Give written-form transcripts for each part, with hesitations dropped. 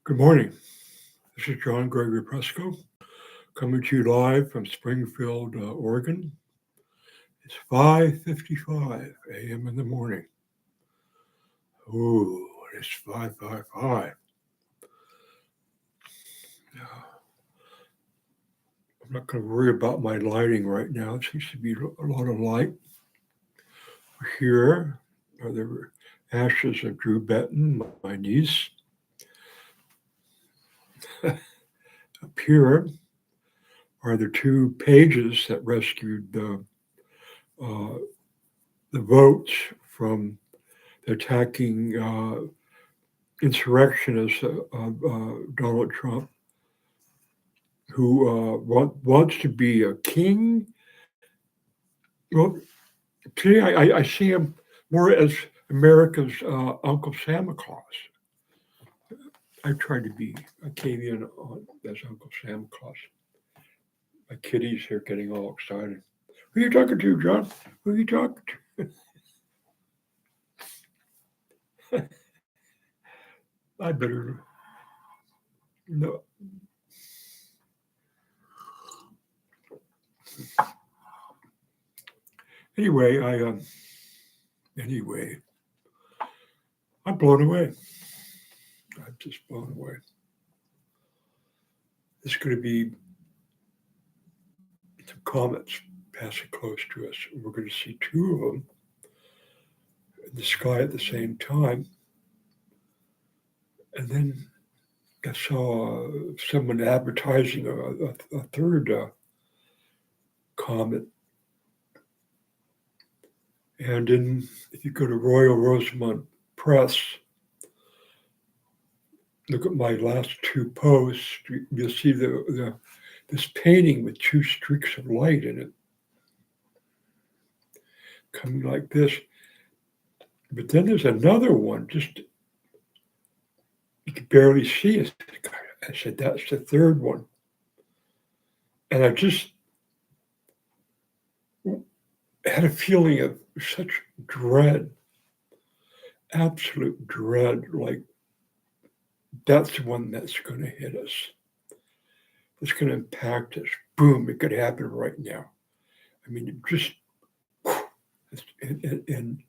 Good morning. This is John Gregory Presco coming to you live from Springfield, Oregon. It's 5:55 a.m. in the morning. Ooh, it's 5:55. I'm not going to worry about my lighting right now. It seems to be a lot of light. Here are the ashes of Drew Benton, my niece. Up here are the two pages that rescued the votes from the attacking insurrectionists of Donald Trump, who wants to be a king. Well, today I see him more as America's Uncle Santa Claus. I tried to be a caveman as Uncle Santa Claus. My kitties here getting all excited. Who are you talking to, John? Who are you talking to? I better no. Anyway, I'm blown away. I'm just blown away. There's going to be some comets passing close to us. We're going to see two of them in the sky at the same time. And then I saw someone advertising a third comet. And if you go to Royal Rosemont Press, look at my last two posts, you'll see this painting with two streaks of light in it, coming like this. But then there's another one, just you can barely see it. I said, that's the third one. And I just had a feeling of such dread, absolute dread, like that's the one that's going to hit us. It's going to impact us. Boom, it could happen right now. I mean, it just, and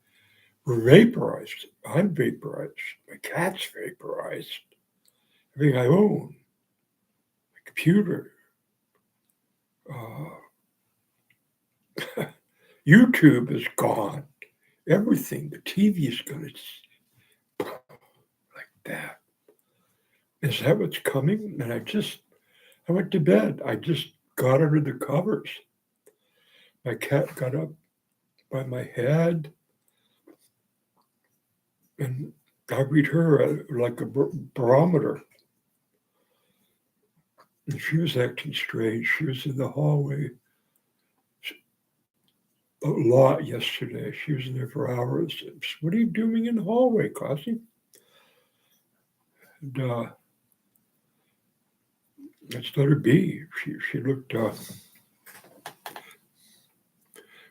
we're vaporized. I'm vaporized. My cat's vaporized. Everything I own, my computer, YouTube is gone. Everything, the TV is going to like that. Is that what's coming? And I went to bed. I just got under the covers. My cat got up by my head, and I read her like a barometer. And she was acting strange. She was in the hallway a lot yesterday. She was in there for hours. What are you doing in the hallway, Classy? And let's let her be. She looked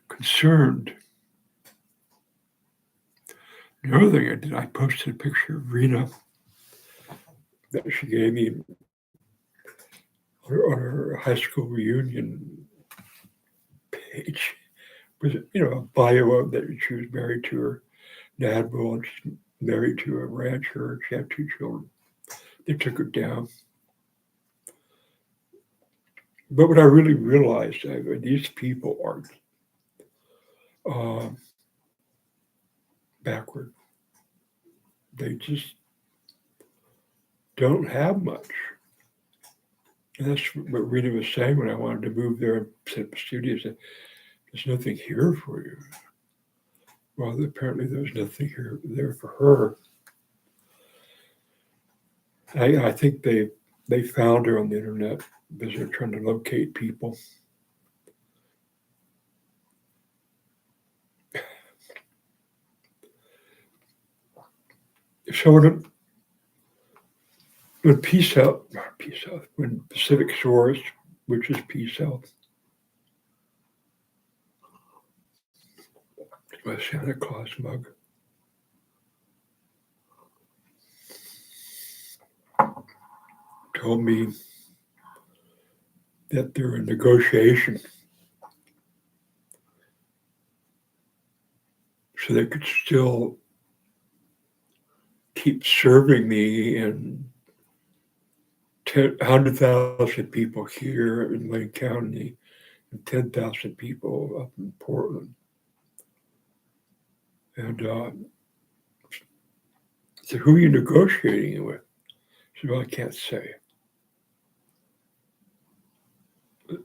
concerned. The other thing I did, I posted a picture of Rena that she gave me on her high school reunion page. With a bio that she was married to her dad, and she's married to a rancher. She had two children. They took her down. But what I really realized, these people are backward. They just don't have much. And that's what Rita was saying when I wanted to move there and set up a studio. Said, there's nothing here for you. Well, apparently there's nothing there for her. I think they found her on the internet because they're trying to locate people. So when when Pacific Shores, which is Peace Out, my Santa Claus mug. told me that they're in negotiation so they could still keep serving me and 100,000 people here in Lake County and 10,000 people up in Portland. And so who are you negotiating with? I said, well, I can't say.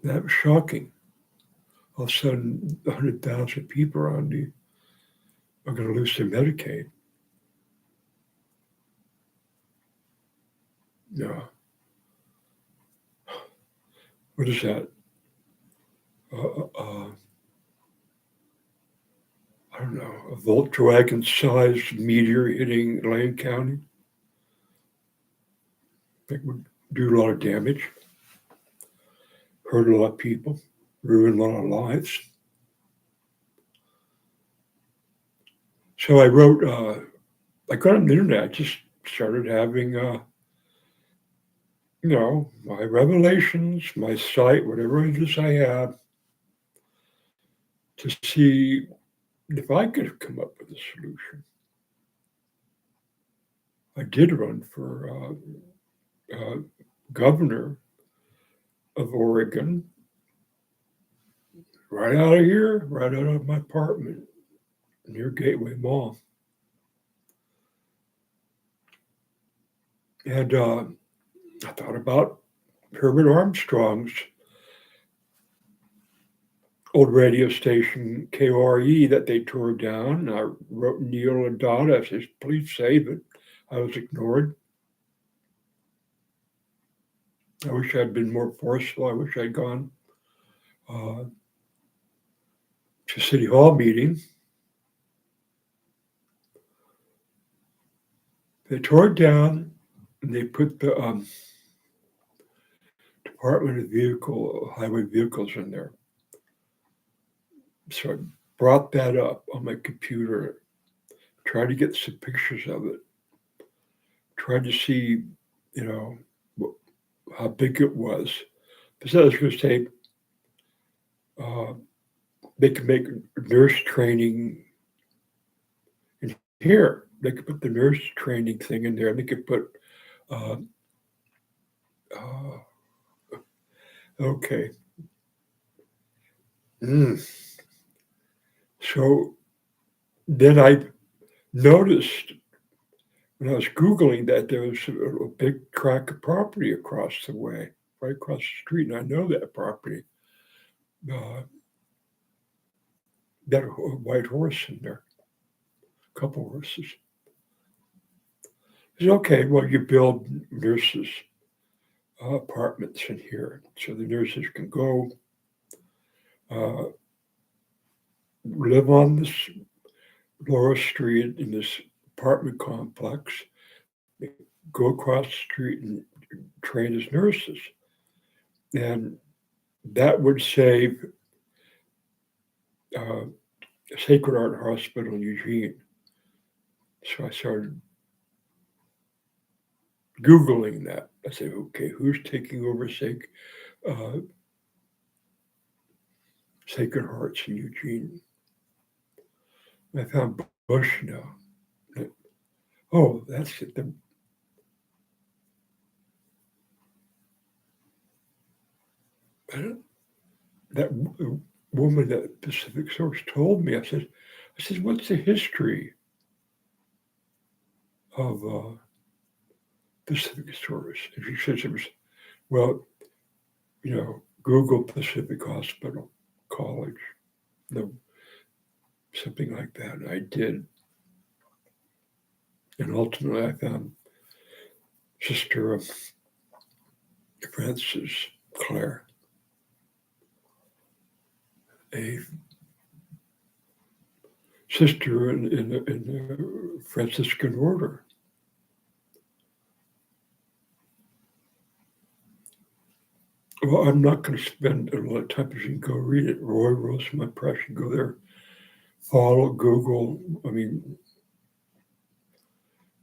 That was shocking. All of a sudden, 100,000 people around me are going to lose their Medicaid. Yeah. What is that? I don't know, a Volkswagen-sized meteor hitting Lane County that would do a lot of damage, hurt a lot of people, ruin a lot of lives. So I wrote, I got on the internet, I just started having, my revelations, my site, whatever it is I have, to see if I could come up with a solution. I did run for governor of Oregon, right out of here, right out of my apartment near Gateway Mall. And I thought about Herbert Armstrong's old radio station, KORE, that they tore down. I wrote Neil and Donna, I said, please save it. I was ignored. I wish I'd been more forceful. I wish I'd gone to City Hall meeting. They tore it down and they put the Department of Highway Vehicles in there. So I brought that up on my computer, tried to get some pictures of it, tried to see, how big it was. Because I was going to say, they could make nurse training in here. They could put the nurse training thing in there. They could put, okay. So then I noticed when I was Googling that there was a big tract of property across the way, right across the street. And I know that property. That white horse in there, a couple horses. I said, okay, well, you build nurses' apartments in here so the nurses can go live on this Laura Street in this apartment complex, go across the street and train as nurses. And that would save Sacred Heart Hospital in Eugene. So I started Googling that. I said, okay, who's taking over Sacred Hearts in Eugene? I found Bush now. Oh, that's it. That woman at Pacific Source told me, I said, what's the history of Pacific Source? And she says it was, well, Google Pacific Hospital College, something like that. And I did. And ultimately I found Sister Frances Clare, a sister in the Franciscan order. Well, I'm not going to spend a lot of time, because you can go read it. Roy Rosemont Press, you go there, follow, Google. I mean,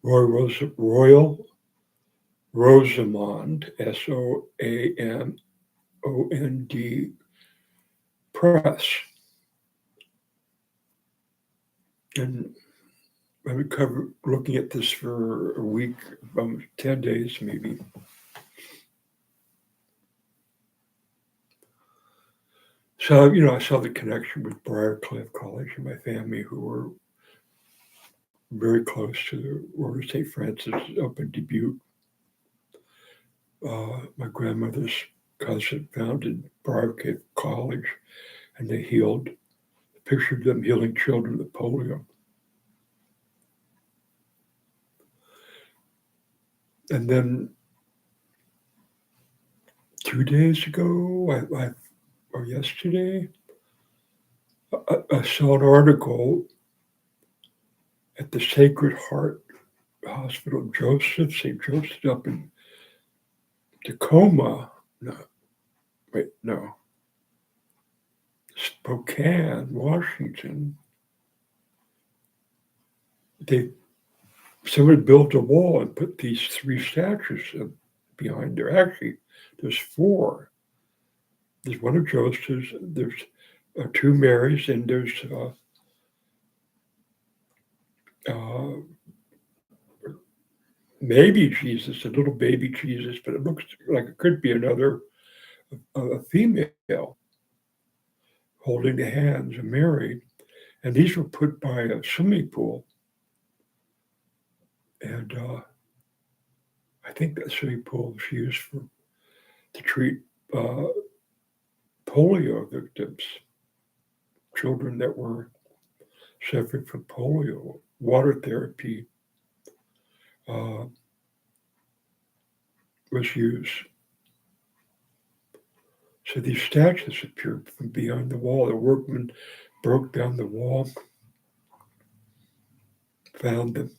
Royal Rosamond, Soamond Press. And I've been looking at this for a week, 10 days maybe. So, I saw the connection with Briarcliff College and my family, who were very close to the Order of St. Francis up in Dubuque. My grandmother's cousin founded Briarcliff College, and they pictured them healing children with polio. And then 2 days ago, or yesterday, I saw an article at the Sacred Heart Hospital, St. Joseph, up in Tacoma. No, Spokane, Washington. Someone built a wall and put these 3 statues behind there. Actually, there's 4. There's one of Joseph's, there's 2 Marys, and there's maybe Jesus, a little baby Jesus, but it looks like it could be another a female holding the hands of Mary. And these were put by a swimming pool. And I think that swimming pool was used to treat polio victims, children that were suffering from polio. Water therapy was used. So these statues appeared from behind the wall. The workmen broke down the wall, found them.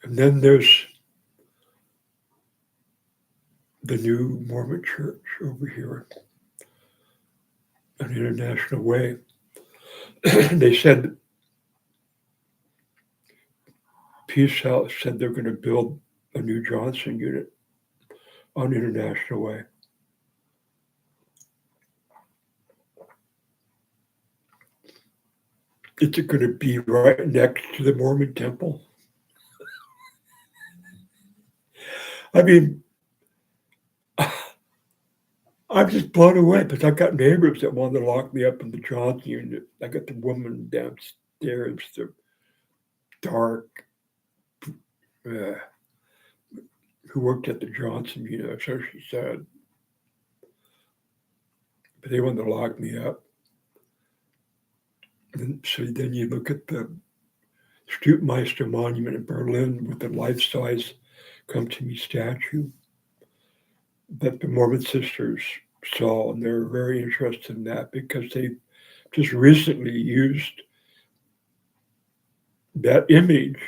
And then there's the new Mormon church over here on International Way. They said, Peace House said they're going to build a new Johnson unit on International Way. Is it going to be right next to the Mormon temple? I mean, I'm just blown away because I've got neighbors that wanted to lock me up in the Johnson unit. I got the woman downstairs, the dark, who worked at the Johnson unit, so she said. But they wanted to lock me up. And so then you look at the Stutmeister Monument in Berlin with the life-size Come to Me statue that the Mormon sisters saw, and they're very interested in that because they just recently used that image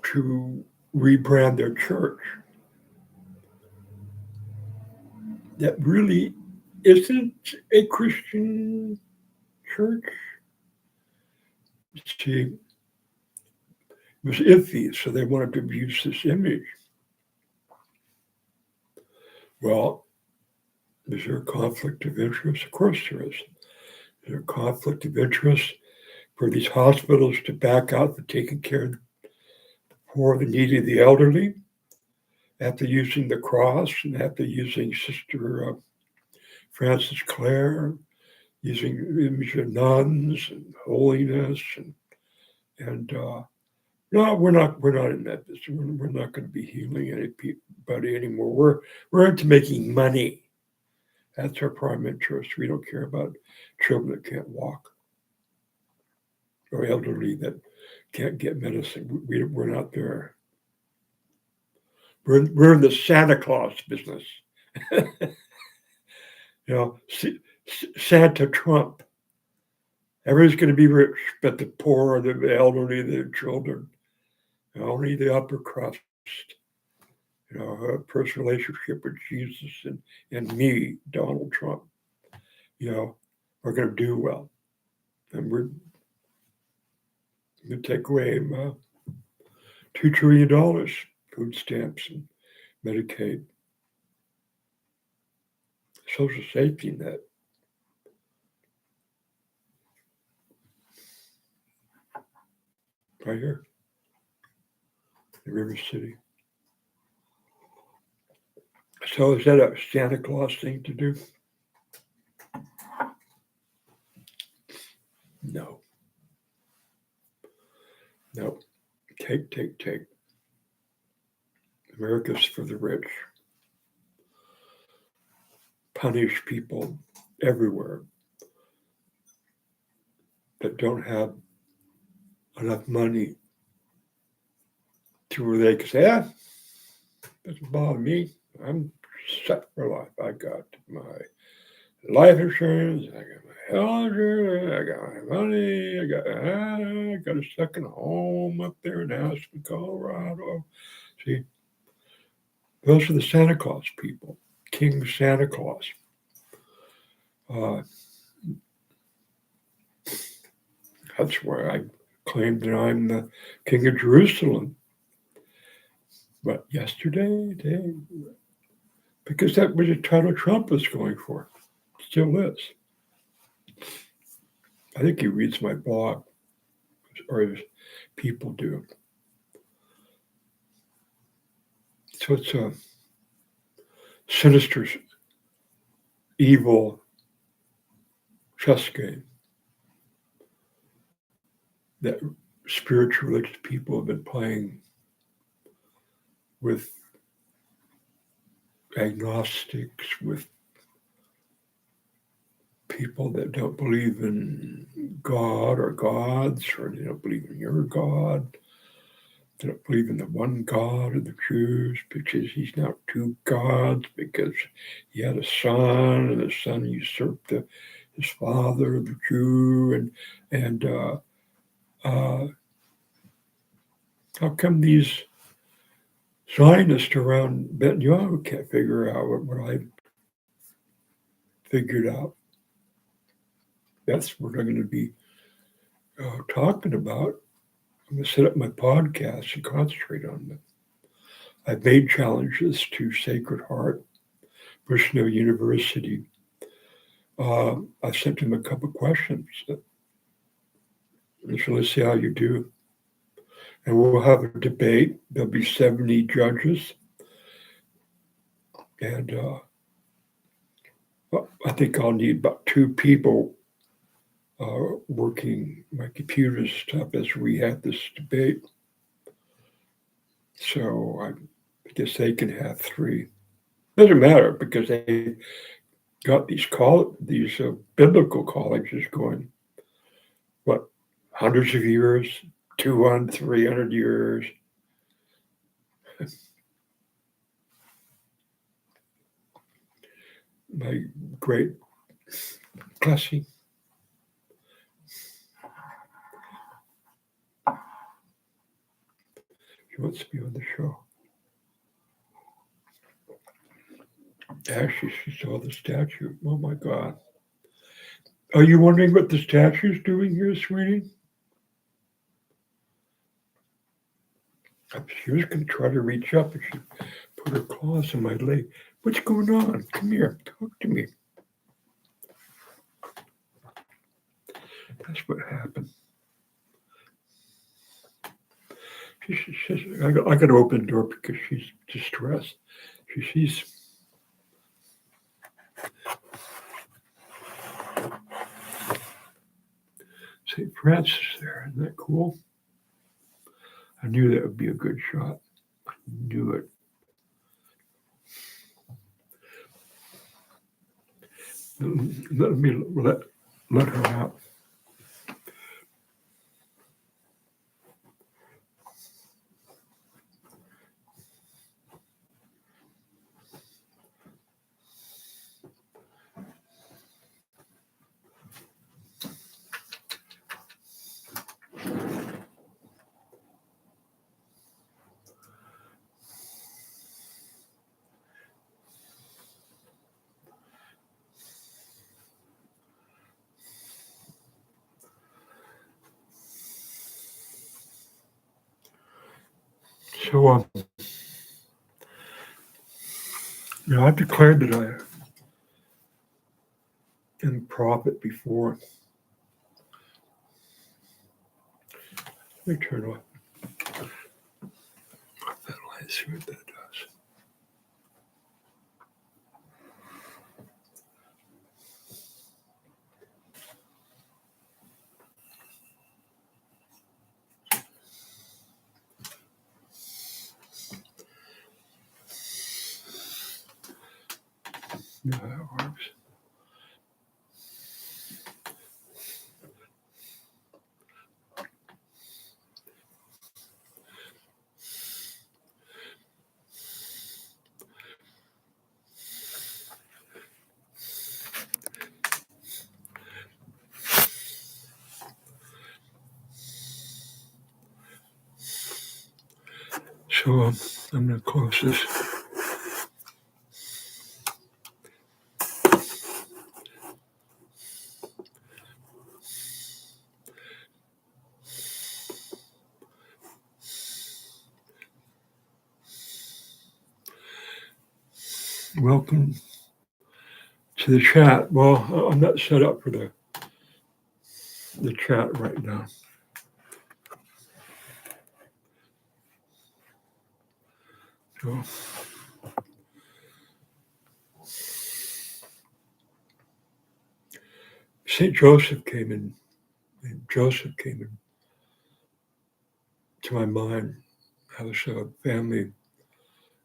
to rebrand their church. That really isn't a Christian church. See, it was iffy, so they wanted to use this image. Well, is there a conflict of interest? Of course there is. Is there a conflict of interest for these hospitals to back out for taking care of the poor, the needy, the elderly, after using the cross and after using Sister Frances Clare, using the image of nuns and holiness, and no, we're not in that business. We're not going to be healing anybody anymore. We're into making money. That's our prime interest. We don't care about children that can't walk or elderly that can't get medicine. We're not there. We're in the Santa Claus business. Santa Trump. Everybody's going to be rich, but the poor, the elderly, the children, only the upper crust. A personal relationship with Jesus and me, Donald Trump, are going to do well. And They take away $2 trillion, food stamps and Medicaid, social safety net. Right here in River City. So is that a Santa Claus thing to do? No. No. Take. America's for the rich. Punish people everywhere that don't have enough money to where they can say, doesn't bother me. I'm set for life. I got my life insurance, I got my health insurance, I got my money, I got a second home up there in Aspen, Colorado. See, those are the Santa Claus people, King Santa Claus. That's why I claim that I'm the King of Jerusalem. But yesterday, because that was the title Trump was going for. Still is. I think he reads my blog, or his people do. So it's a sinister, evil chess game that spiritual religious people have been playing with agnostics, with people that don't believe in God or gods, or they don't believe in your God. They don't believe in the one God of the Jews, because he's now two gods, because he had a son, and the son usurped his father, the Jew, and how come these Zionists around Netanyahu can't figure out what I figured out? That's what I'm going to be talking about. I'm going to set up my podcast and concentrate on them. I've made challenges to Sacred Heart, Bushnell University. I sent them a couple of questions. So let's see how you do. And we'll have a debate. There'll be 70 judges. And I think I'll need about 2 people working my computer stuff as we have this debate. So I guess they can have 3. Doesn't matter, because they got these biblical colleges going, what, hundreds of years, 200, 300 years. My great Classy. She wants to be on the show. Actually, she saw the statue. Oh my God. Are you wondering what the statue's doing here, sweetie? She was going to try to reach up, and she put her claws in my leg. What's going on? Come here. Talk to me. That's what happened. I got to open the door because she's distressed. She's St. Francis there. Isn't that cool? I knew that would be a good shot. I knew it. Let me let her out. So, I've declared that I am a prophet before. Let me turn off that light, see what that does. Yeah, that works. So I'm going to close this. Welcome to the chat. Well, I'm not set up for the chat right now. So, St. Joseph came in, and Joseph came in to my mind. How this family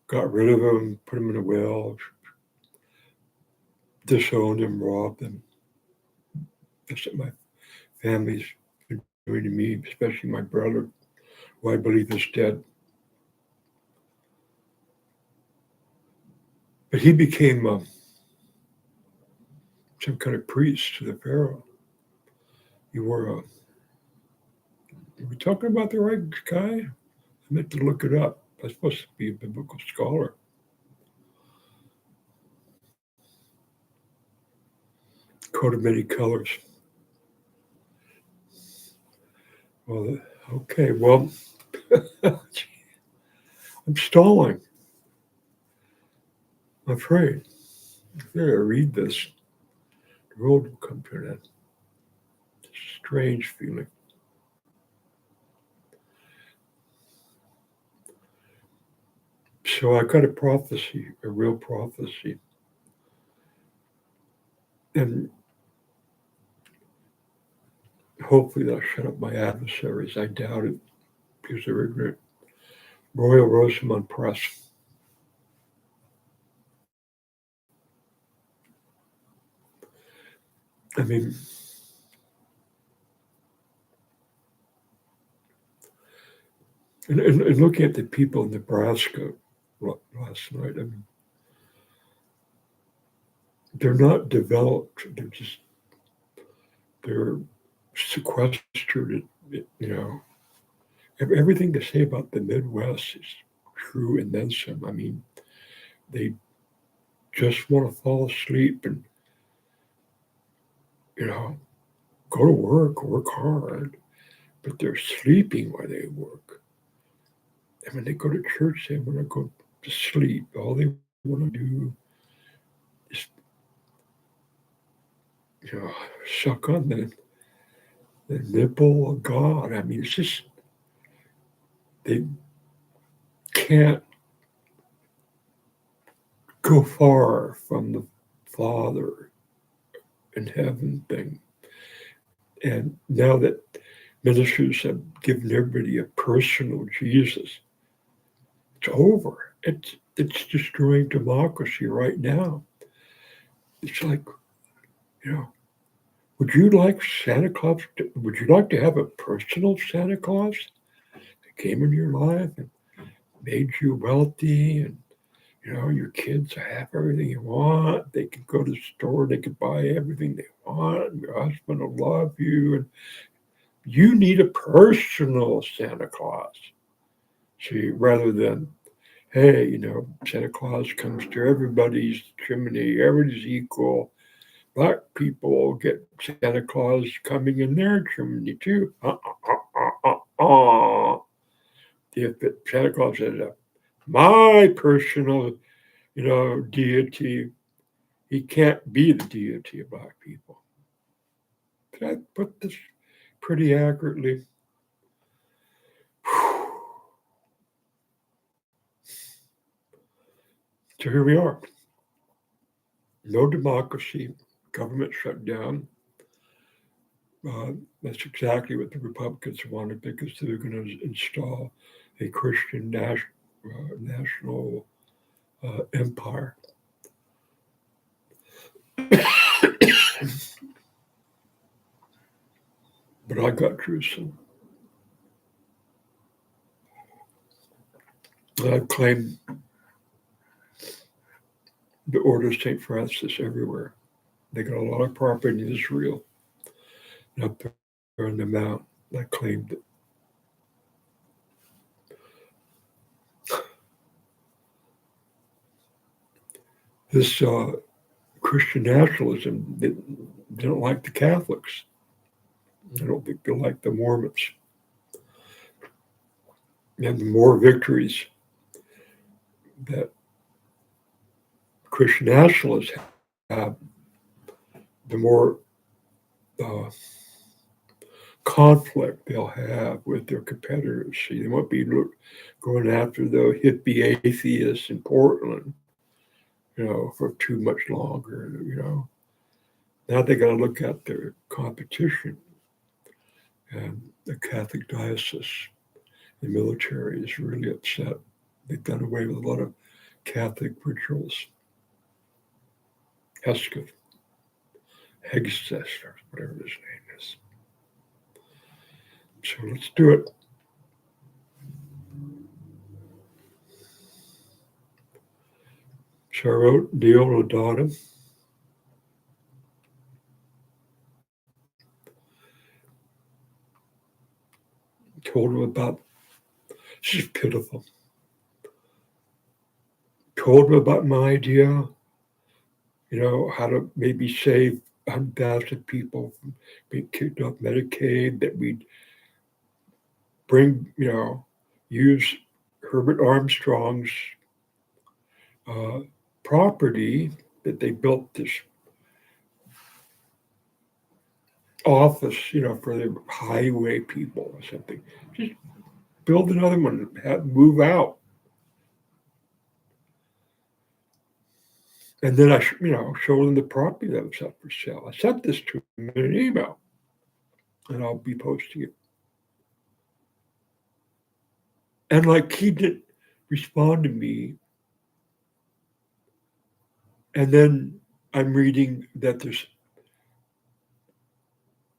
got rid of him, put him in a well, disowned him, robbed him. That's what my family's been doing to me, especially my brother, who I believe is dead. But he became some kind of priest to the Pharaoh. You were, are we talking about the right guy? I meant to look it up. I'm supposed to be a biblical scholar. Coat of many colors. Well, okay, well, I'm stalling. I'm afraid. If I read this, the world will come to an end. It's a strange feeling. So I got a prophecy, a real prophecy. And hopefully that'll shut up my adversaries. I doubt it because they're ignorant. Royal Rosamond Press. I mean, and looking at the people in Nebraska last night, I mean, they're not developed. They're sequestered. Everything to say about the Midwest is true and then some. I mean, they just want to fall asleep and, go to work hard, but they're sleeping while they work. And when they go to church, they want to go to sleep. All they want to do is, suck on the nipple of God. I mean, it's just, they can't go far from the Father in heaven thing. And now that ministers have given everybody a personal Jesus, it's over. It's destroying democracy right now. It's like, would you like Santa Claus? Would you like to have a personal Santa Claus that came into your life and made you wealthy, and your kids have everything you want? They can go to the store, they can buy everything they want, and your husband will love you, and you need a personal Santa Claus. See, rather than, hey, Santa Claus comes to everybody's chimney, everybody's equal. Black people get Santa Claus coming in their chimney too. The if Santa Claus is my personal, deity, he can't be the deity of black people. Did I put this pretty accurately? So here we are. No democracy, government shut down. That's exactly what the Republicans wanted because they're going to install a Christian national empire. But I got Jerusalem. I've claimed the Order of St. Francis everywhere. They got a lot of property in Israel. And up there on the mount, I claimed it. This Christian nationalism didn't like the Catholics. I don't think they like the Mormons. And the more victories that Christian nationalists have, the more conflict they'll have with their competitors. See, they won't be going after the hippie atheists in Portland, for too much longer. Now they got to look at their competition. And the Catholic diocese, the military is really upset. They've done away with a lot of Catholic rituals. Hesketh, Hegseth, or whatever his name is. So let's do it. So I wrote Neil O'Donnell. Told him about, this is pitiful. Told him about my idea, how to maybe save 100,000 people from being kicked off Medicaid, that we'd bring, use Herbert Armstrong's property that they built this office, for the highway people or something. Just build another one, move out. And then I, show them the property that was up for sale. I sent this to him in an email, and I'll be posting it. And like he didn't respond to me. And then I'm reading that there's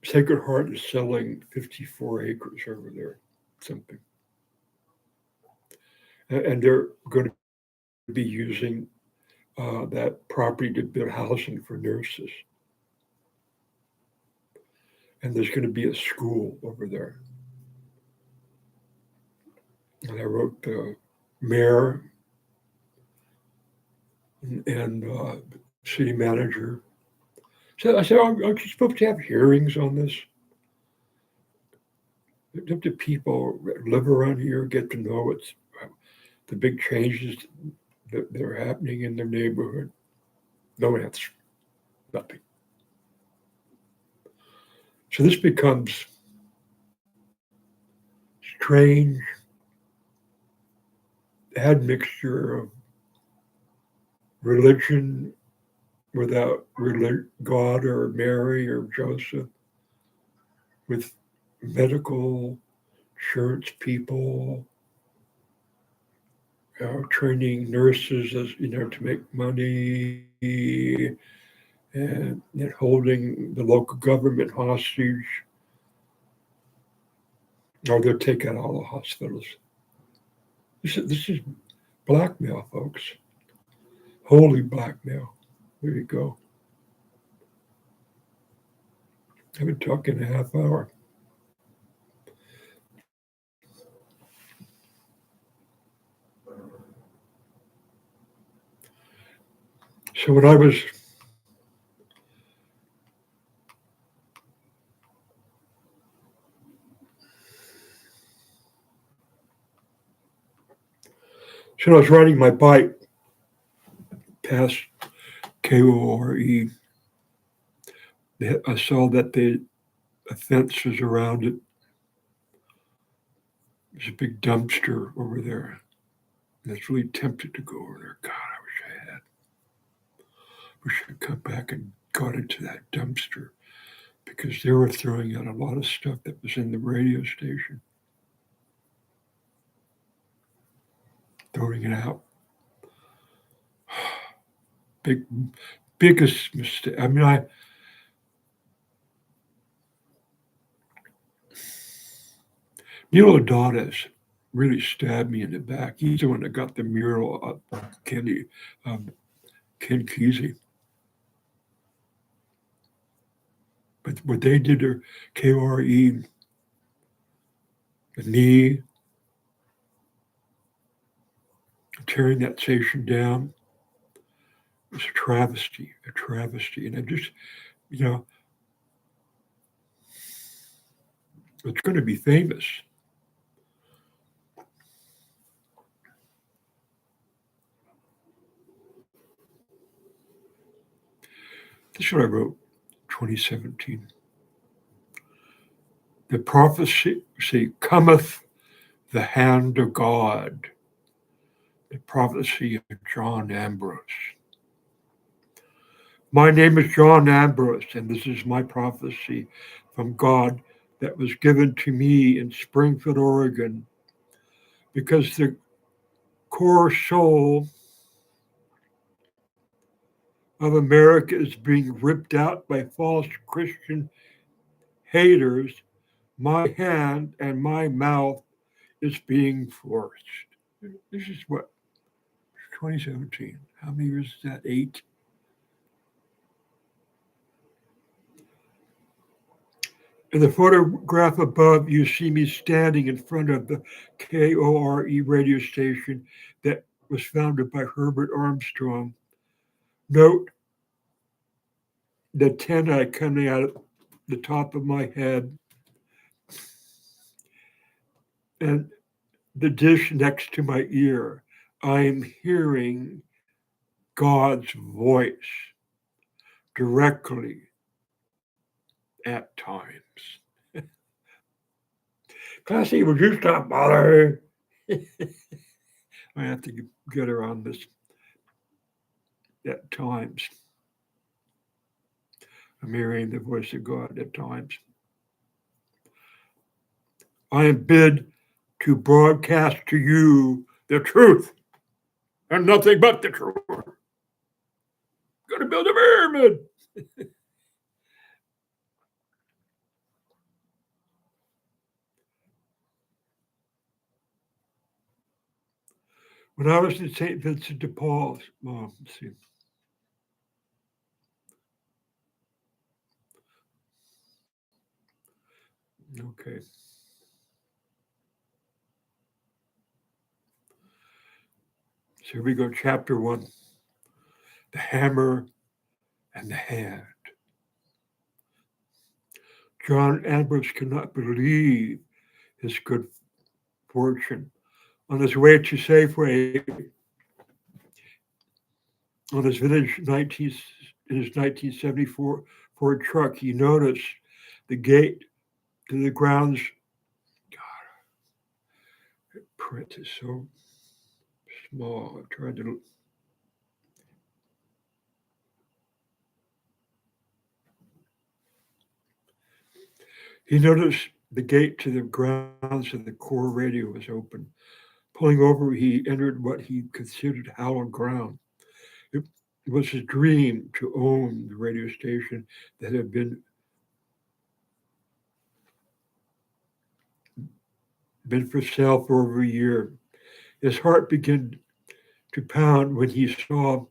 Sacred Heart is selling 54 acres over there, something. And they're going to be using that property to build housing for nurses. And there's going to be a school over there. And I wrote the mayor and city manager. So I said, aren't you supposed to have hearings on this? Don't the people that live around here get to know what's the big changes that are happening in their neighborhood? No answer. Nothing. So this becomes strange admixture of religion without God or Mary or Joseph, with medical insurance people, training nurses as to make money, and holding the local government hostage. Or they'll take out all the hospitals. This is blackmail, folks. Holy blackmail. There you go. I've been talking a half hour. So when I was So I was riding my bike past KORE. I saw that a fence was around it. There's a big dumpster over there. And I was really tempted to go over there. God, I wish I had. Wish I'd come back and got into that dumpster because they were throwing out a lot of stuff that was in the radio station. Throwing it out. Biggest mistake. I mean, Neil Adonis really stabbed me in the back. He's the one that got the mural up Ken Kesey. But what they did to KRE, the knee, tearing that station down, was a travesty. And I just, it's going to be famous. This is what I wrote, 2017. The prophecy cometh the hand of God. The prophecy of John Ambrose. My name is John Ambrose, and this is my prophecy from God that was given to me in Springfield, Oregon, because the core soul of America is being ripped out by false Christian haters. My hand and my mouth is being forced. This is what, 2017. How many years is that? 8? In the photograph above, you see me standing in front of the KORE radio station that was founded by Herbert Armstrong. Note the antenna coming out of the top of my head and the dish next to my ear. I am hearing God's voice directly at times. Cassie, would you stop bothering? I have to get around this at times. I'm hearing the voice of God at times. I am bid to broadcast to you the truth and nothing but the truth. Going to build a pyramid. When I was in St. Vincent de Paul, let's see. Okay. So here we go, chapter 1. The hammer and the hand. John Ambrose could not believe his good fortune. On his way to Safeway, on his in his 1974 Ford truck, he noticed the gate to the grounds. God, the print is so small. I'm trying to. He noticed the gate to the grounds of the core radio was open. Pulling over, he entered what he considered hallowed ground. It was his dream to own the radio station that had been for sale for over a year. His heart began to pound when he saw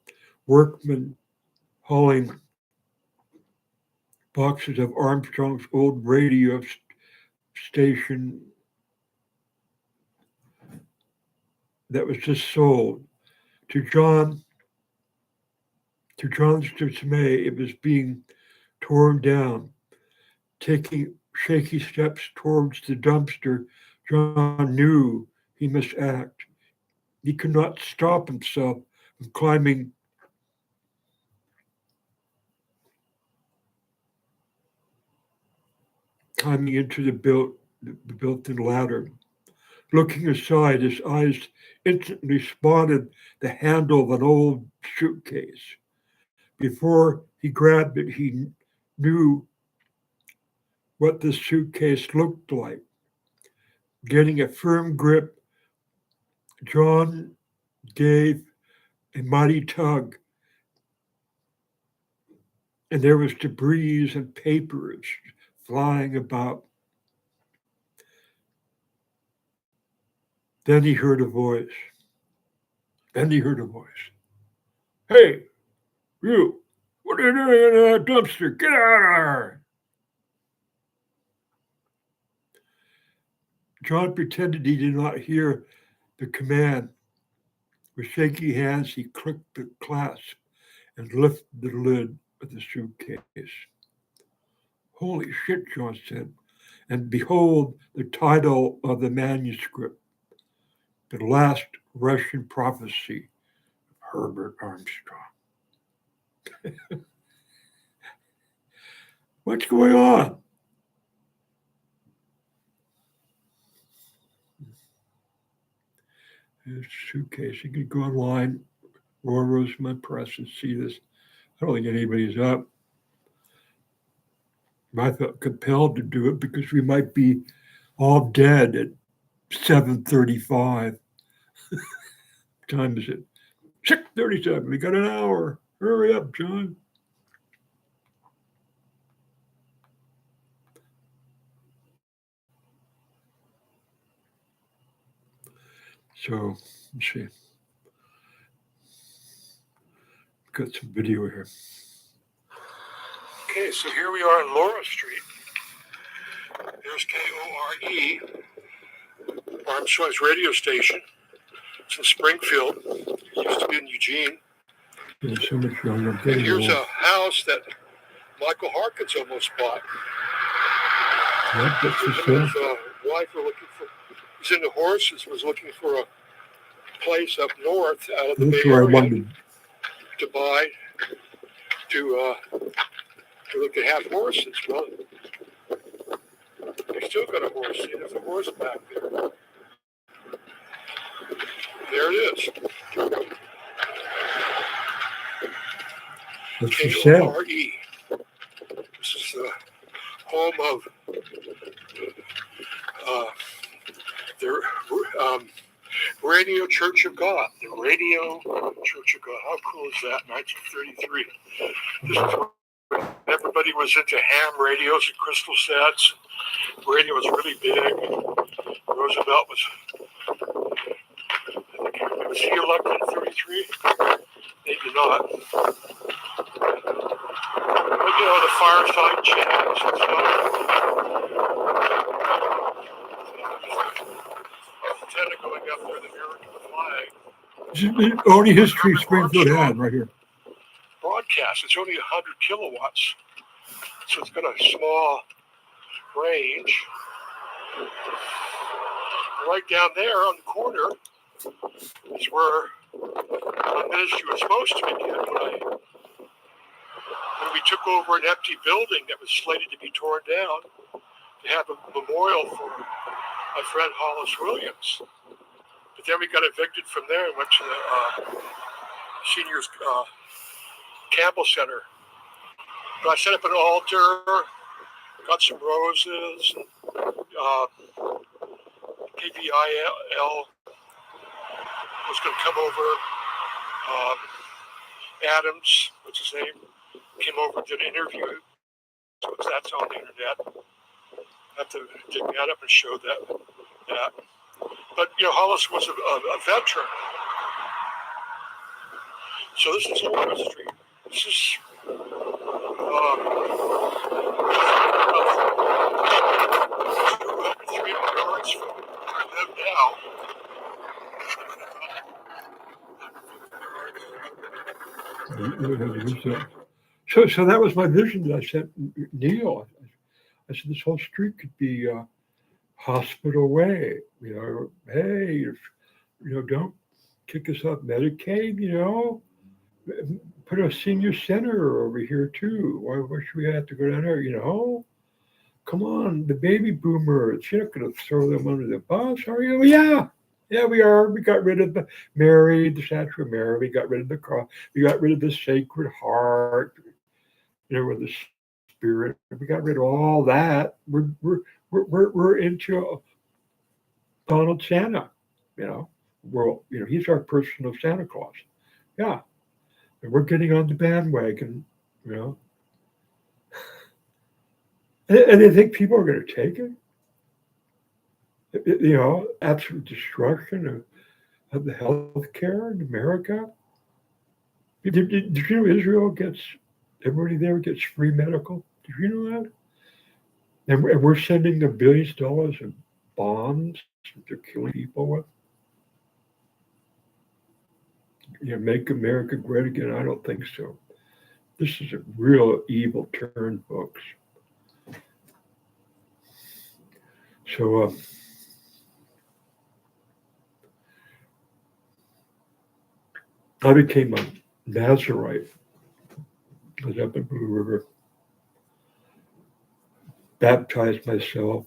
workmen hauling boxes of Armstrong's old radio station that was just sold. To John's dismay, it was being torn down. Taking shaky steps towards the dumpster, John knew he must act. He could not stop himself from climbing into the built-in ladder. Looking aside, his eyes instantly spotted the handle of an old suitcase. Before he grabbed it, he knew what the suitcase looked like. Getting a firm grip, John gave a mighty tug, and there was debris and papers flying about. Then he heard a voice. Hey, you, what are you doing in that dumpster? Get out of there! John pretended he did not hear the command. With shaky hands, he clicked the clasp and lifted the lid of the suitcase. Holy shit, John said. And behold the title of the manuscript, The Last Russian Prophecy of Herbert Armstrong. What's going on? This suitcase. You can go online, Roy Rosemont Press, and see this. I don't think anybody's up. I felt compelled to do it because we might be all dead at 7:35. Time is it? 6:37. We got an hour. Hurry up, John. So let's see. Got some video here. Okay, so here we are on Laura Street. There's KORE, Armstrong's radio station. It's in Springfield. It used to be in Eugene. There's so much younger. And here's a house that Michael Harkins almost bought. Yep, that's his wife were looking for. He's into horses. Was looking for a place up north out of the Bay Area to buy to look at have horses. Well, they still got a horse. See, there's a horse back there. There it is. What's for sale? KORE. This is the home of the Radio Church of God. The Radio Church of God. How cool is that? 1933. This is when everybody was into ham radios and crystal sets. Radio was really big. Roosevelt was, I think, was he elected in 33? Maybe not. But, you know, the fireside chats and stuff. Antenna going up there, the American flag. Only history Springfield had right here. Broadcast. It's only 100 kilowatts. So it's got a small range. Right down there on the corner is where the ministry was supposed to begin when we took over an empty building that was slated to be torn down to have a memorial for my friend Hollis Williams. But then we got evicted from there and went to the seniors Campbell Center. But I set up an altar, got some roses, KPIL was going to come over. Adams, what's his name, came over and did an interview. So that's on the internet. I have to dig that up and show that. But, you know, Hollis was a veteran. So this is Laura Street. This is yards from where I live now. So that was my vision that I sent Neil. I said this whole street could be Hospital Way. You know, hey, don't kick us off Medicaid, put a senior center over here too. Why should we have to go down there? Come on, the baby boomers. You're not going to throw them under the bus, are you? Yeah. Yeah, we are. We got rid of the Statue of Mary. We got rid of the cross. We got rid of the Sacred Heart, with the Spirit. We got rid of all that. We're into Donald Santa, you know. He's our personal Santa Claus. Yeah. And we're getting on the bandwagon, you know. And I think people are going to take it. Absolute destruction of the healthcare in America. Did you know Israel gets everybody there gets free medical? Did you know that? And we're sending them billions of dollars in bombs that they're killing people with. Make America great again? I don't think so. This is a real evil turn, folks. So I became a Nazarite. I was up in Blue River, baptized myself,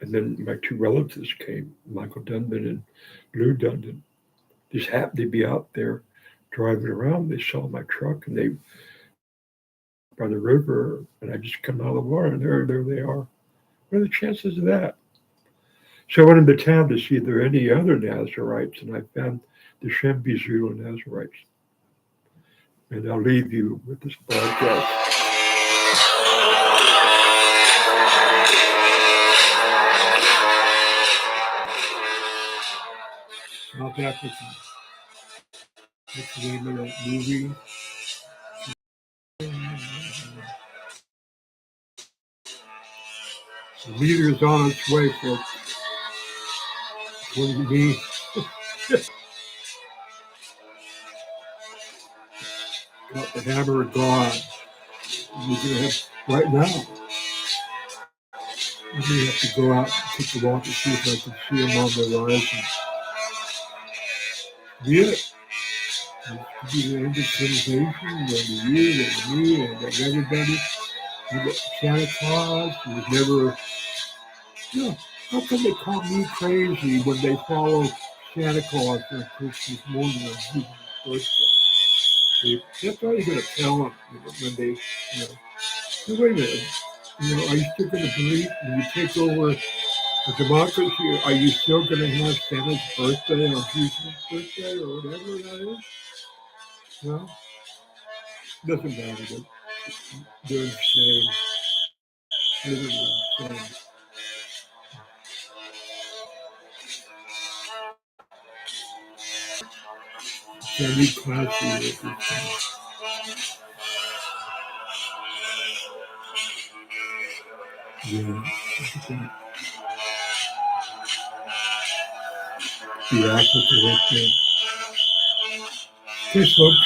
and then my two relatives came, Michael Dundon and Lou Dundon. Just happened to be out there driving around. They saw my truck and they by the river, and I just come out of the water, and there they are. What are the chances of that? So I went into town to see if there are any other Nazarites, and I found the Shembe Zulu Nazarites. And I'll leave you with this broadcast. South Africa. What's the name of that movie? The leader is on its way, folks. What do you mean? Got the hammer of God. You're going to have, right now, I'm going to have to go out and take a walk and see if I can see him on the horizon. Yeah. To be the end of civilization, and you, and me, and everybody. You got Santa Claus, who was never, how come they call me crazy when they follow Santa Claus on Christmas morning on Jesus' birthday? That's all you're going to tell them when they, hey, wait a minute, are you still going to believe when you take over the democracy? Are you still going to have Santa's birthday on Jesus' birthday or whatever that is? No, doesn't matter. They're insane. Literally insane. So I need classy with this. Yeah, the Africa right there. Okay, folks,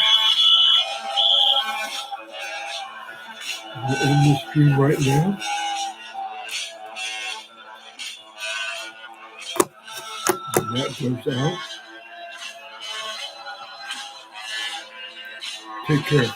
we're in the stream right now. And that goes out. Take care.